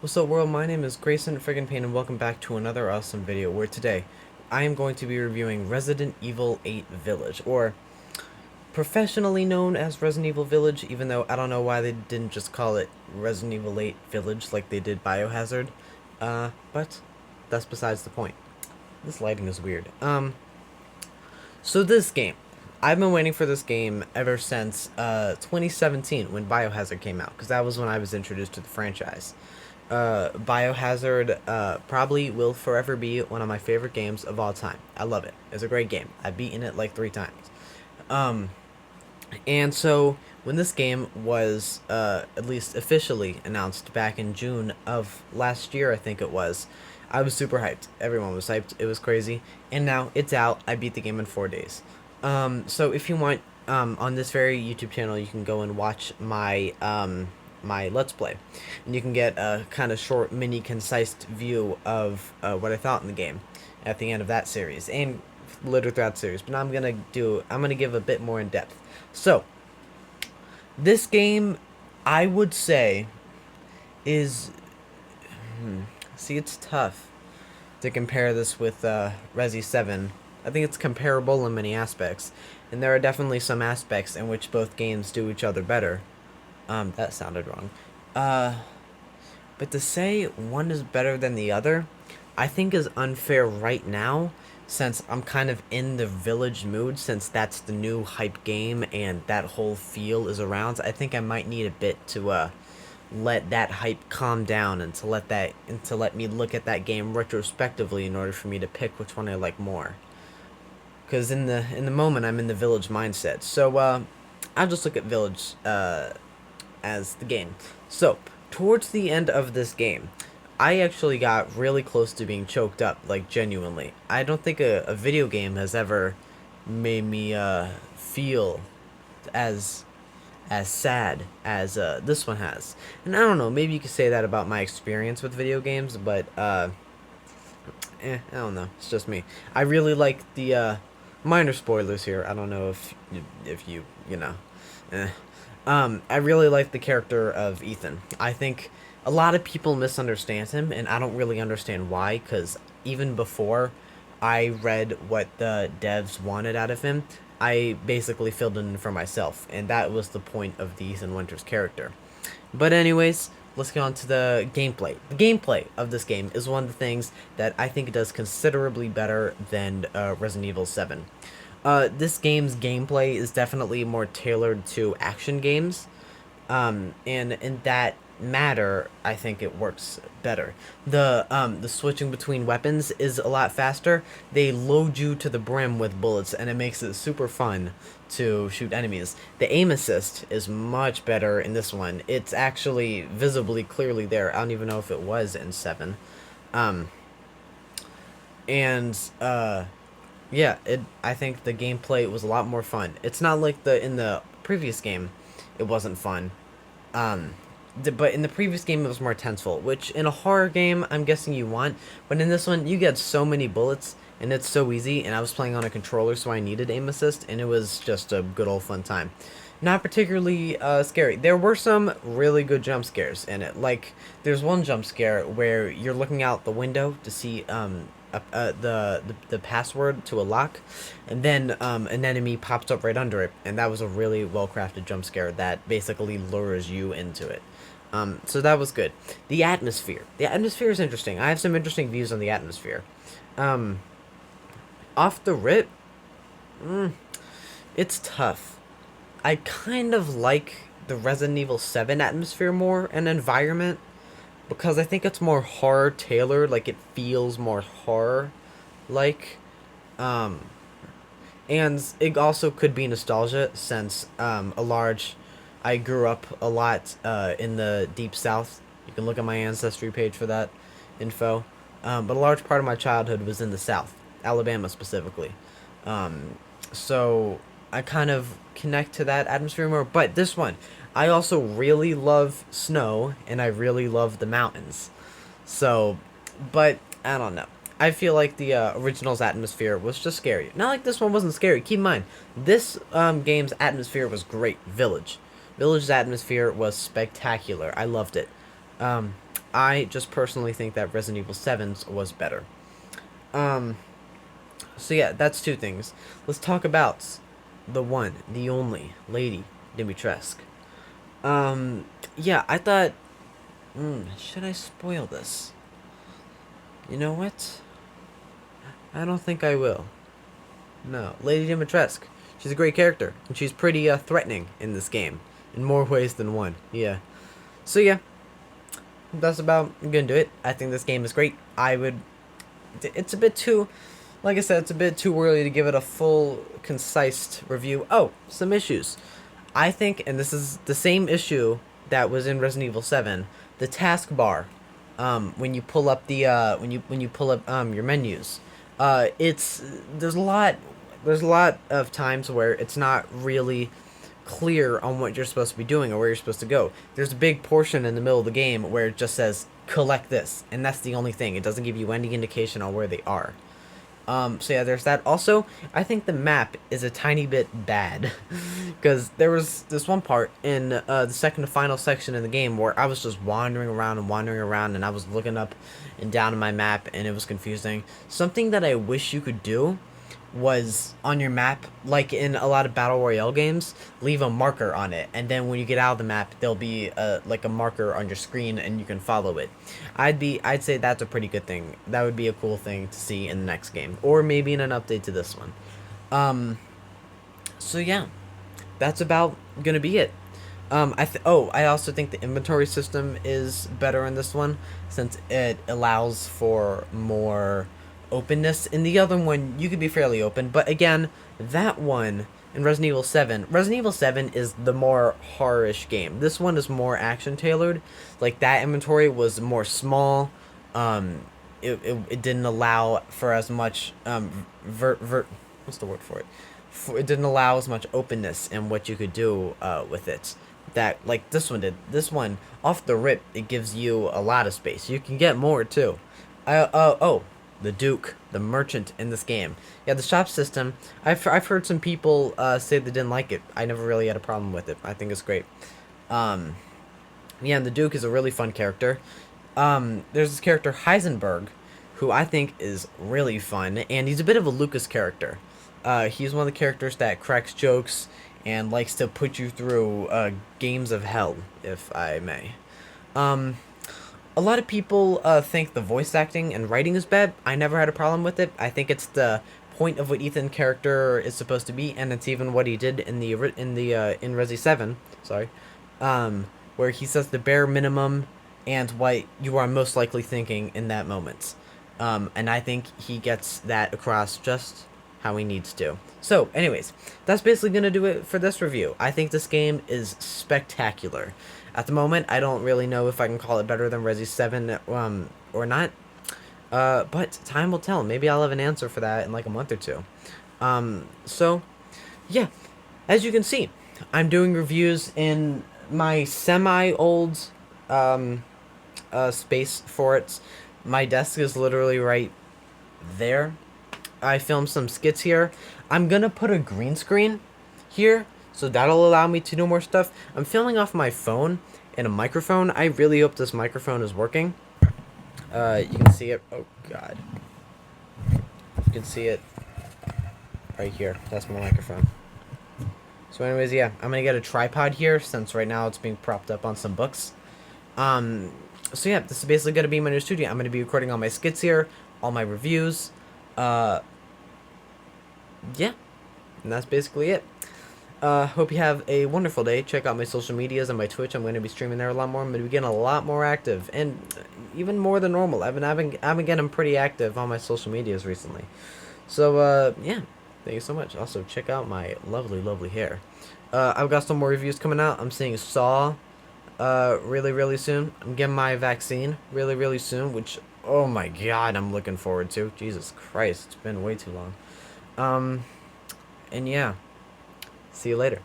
What's up, world? My name is Grayson Friggin and welcome back to another awesome video where today I am going to be reviewing Resident Evil 8 Village, or professionally known as Resident Evil Village, even though I don't know why they didn't just call it Resident Evil 8 Village like they did Biohazard. But that's besides the point. This lighting is weird. So this game, I've been waiting for this game ever since 2017 when Biohazard came out, because that was when I was introduced to the franchise. Biohazard probably will forever be one of my favorite games of all time. I love it. It's a great game. I've beaten it like 3 times. And so when this game was at least officially announced back in June of last year, I think it was, I was super hyped. Everyone was hyped. It was crazy. And now it's out. I beat the game in 4 days. So if you want, on this very YouTube channel, you can go and watch my my Let's Play, and you can get a kind of short, mini, concise view of what I thought in the game at the end of that series, and later throughout the series. But now I'm gonna give a bit more in depth. So this game, I would say, is see, it's tough to compare this with Resi 7. I think it's comparable in many aspects, and there are definitely some aspects in which both games do each other better. That sounded wrong. But to say one is better than the other, I think is unfair right now, since I'm kind of in the Village mood, since that's the new hype game and that whole feel is around. I think I might need a bit to let that hype calm down, and to let me look at that game retrospectively in order for me to pick which one I like more. Because in the moment, I'm in the Village mindset. So I'll just look at Village as the game. So towards the end of this game, I actually got really close to being choked up, like genuinely. I don't think a video game has ever made me feel as sad as this one has. And I don't know, maybe you could say that about my experience with video games, but I don't know. It's just me. I really like the minor spoilers here. I don't know if you know. I really like the character of Ethan. I think a lot of people misunderstand him, and I don't really understand why, because even before I read what the devs wanted out of him, I basically filled it in for myself, and that was the point of the Ethan Winters character. But anyways, let's get on to the gameplay. The gameplay of this game is one of the things that I think does considerably better than Resident Evil 7. This game's gameplay is definitely more tailored to action games, and in that matter, I think it works better. The switching between weapons is a lot faster. They load you to the brim with bullets, and it makes it super fun to shoot enemies. The aim assist is much better in this one. It's actually visibly clearly there. I don't even know if it was in 7. Yeah, I think the gameplay was a lot more fun. It's not like in the previous game, it wasn't fun. But in the previous game, it was more tenseful, which in a horror game, I'm guessing you want. But in this one, you get so many bullets, and it's so easy, and I was playing on a controller, so I needed aim assist, and it was just a good old fun time. Not particularly scary. There were some really good jump scares in it. Like, there's one jump scare where you're looking out the window to see the password to a lock, and then an enemy pops up right under it, and that was a really well crafted jump scare that basically lures you into it. So that was good. The atmosphere is interesting. I have some interesting views on the atmosphere. Off the rip, it's tough. I kind of like the Resident Evil 7 atmosphere more and environment, because I think it's more horror tailored, like it feels more horror like. And it also could be nostalgia, since I grew up a lot in the Deep South. You can look at my ancestry page for that info. But a large part of my childhood was in the South, Alabama specifically. So I kind of connect to that atmosphere more. But this one, I also really love snow, and I really love the mountains. So, but I don't know. I feel like the original's atmosphere was just scary. Not like this one wasn't scary. Keep in mind, this game's atmosphere was great. Village's atmosphere was spectacular. I loved it. I just personally think that Resident Evil 7's was better. Um, so yeah, that's two things. Let's talk about the one, the only Lady Dimitrescu. Yeah, I thought, should I spoil this? You know what? I don't think I will. No, Lady Dimitrescu. She's a great character, and she's pretty threatening in this game, in more ways than one. Yeah. So yeah, that's about gonna do it. I think this game is great. I would. It's a bit too, like I said, it's a bit too early to give it a full, concise review. Oh, some issues. I think, and this is the same issue that was in Resident Evil 7, the taskbar. When you pull up the when you pull up your menus, it's there's a lot of times where it's not really clear on what you're supposed to be doing or where you're supposed to go. There's a big portion in the middle of the game where it just says collect this, and that's the only thing. It doesn't give you any indication on where they are. So yeah, there's that. Also, I think the map is a tiny bit bad, because there was this one part in the second to final section in the game where I was just wandering around and wandering around, and I was looking up and down on my map, and it was confusing. Something that I wish you could do was on your map, like in a lot of battle royale games, leave a marker on it, and then when you get out of the map, there'll be like a marker on your screen, and you can follow it. I'd say that's a pretty good thing. That would be a cool thing to see in the next game, or maybe in an update to this one. So yeah, that's about gonna be it. I also think the inventory system is better in this one, since it allows for more openness. In the other one, you could be fairly open, but again, that one in Resident Evil 7 is the more horror-ish game. This one is more action tailored. Like, that inventory was more small. It didn't allow for as much what's the word for it? It didn't allow as much openness in what you could do with it. That, like, this one did. This one, off the rip, it gives you a lot of space. You can get more too. The Duke, the merchant in this game. Yeah, the shop system. I've heard some people say they didn't like it. I never really had a problem with it. I think it's great. Yeah, and the Duke is a really fun character. There's this character Heisenberg, who I think is really fun, and he's a bit of a Lucas character. He's one of the characters that cracks jokes and likes to put you through games of hell, if I may. A lot of people think the voice acting and writing is bad. I never had a problem with it. I think it's the point of what Ethan's character is supposed to be, and it's even what he did in Resi 7. Sorry, where he says the bare minimum and what you are most likely thinking in that moment. And I think he gets that across just how he needs to. So, anyways, that's basically gonna do it for this review. I think this game is spectacular. At the moment, I don't really know if I can call it better than Resi 7 or not. But time will tell. Maybe I'll have an answer for that in like a month or two. So, yeah. As you can see, I'm doing reviews in my semi-old space for it. My desk is literally right there. I filmed some skits here. I'm gonna put a green screen here, so that'll allow me to do more stuff. I'm filming off my phone and a microphone. I really hope this microphone is working. You can see it. Oh, God. You can see it right here. That's my microphone. So anyways, yeah, I'm going to get a tripod here, since right now it's being propped up on some books. So yeah, this is basically going to be my new studio. I'm going to be recording all my skits here, all my reviews. Yeah, and that's basically it. Hope you have a wonderful day. Check out my social medias and my Twitch. I'm going to be streaming there a lot more. I'm going to be getting a lot more active, and even more than normal. I've been getting pretty active on my social medias recently. So, yeah, thank you so much. Also, check out my lovely, lovely hair. I've got some more reviews coming out. I'm seeing Saw, really, really soon. I'm getting my vaccine really, really soon, which, oh my God, I'm looking forward to. Jesus Christ, it's been way too long. And yeah. See you later.